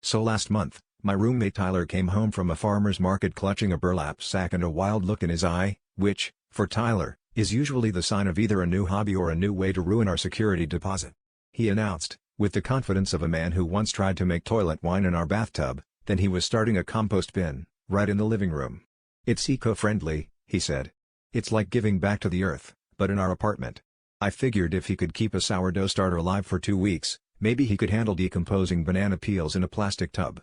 So last month, my roommate Tyler came home from a farmer's market clutching a burlap sack and a wild look in his eye, which, for Tyler, is usually the sign of either a new hobby or a new way to ruin our security deposit. He announced, with the confidence of a man who once tried to make toilet wine in our bathtub, that he was starting a compost bin, right in the living room. "It's eco-friendly," he said. "It's like giving back to the earth, but in our apartment." I figured if he could keep a sourdough starter alive for 2 weeks, maybe he could handle decomposing banana peels in a plastic tub.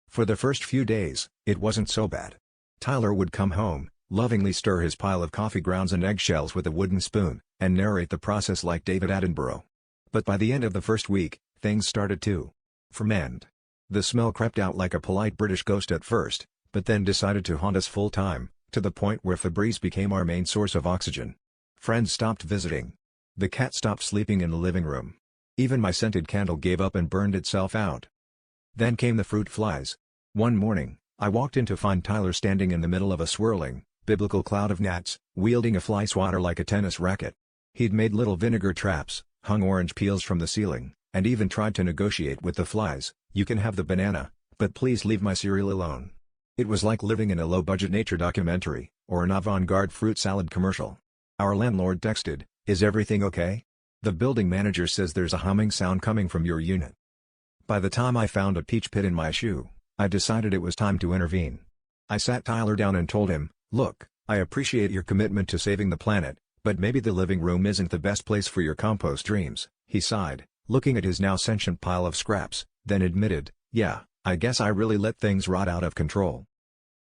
For the first few days, it wasn't so bad. Tyler would come home, lovingly stir his pile of coffee grounds and eggshells with a wooden spoon, and narrate the process like David Attenborough. But by the end of the first week, things started to ferment. The smell crept out like a polite British ghost at first, but then decided to haunt us full-time, to the point where Febreze became our main source of oxygen. Friends stopped visiting. The cat stopped sleeping in the living room. Even my scented candle gave up and burned itself out. Then came the fruit flies. One morning, I walked in to find Tyler standing in the middle of a swirling, biblical cloud of gnats, wielding a fly swatter like a tennis racket. He'd made little vinegar traps, hung orange peels from the ceiling, and even tried to negotiate with the flies, "You can have the banana, but please leave my cereal alone." It was like living in a low-budget nature documentary, or an avant-garde fruit salad commercial. Our landlord texted, "Is everything okay? The building manager says there's a humming sound coming from your unit." By the time I found a peach pit in my shoe, I decided it was time to intervene. I sat Tyler down and told him, "Look, I appreciate your commitment to saving the planet, but maybe the living room isn't the best place for your compost dreams." He sighed, looking at his now sentient pile of scraps, then admitted, "Yeah, I guess I really let things rot out of control."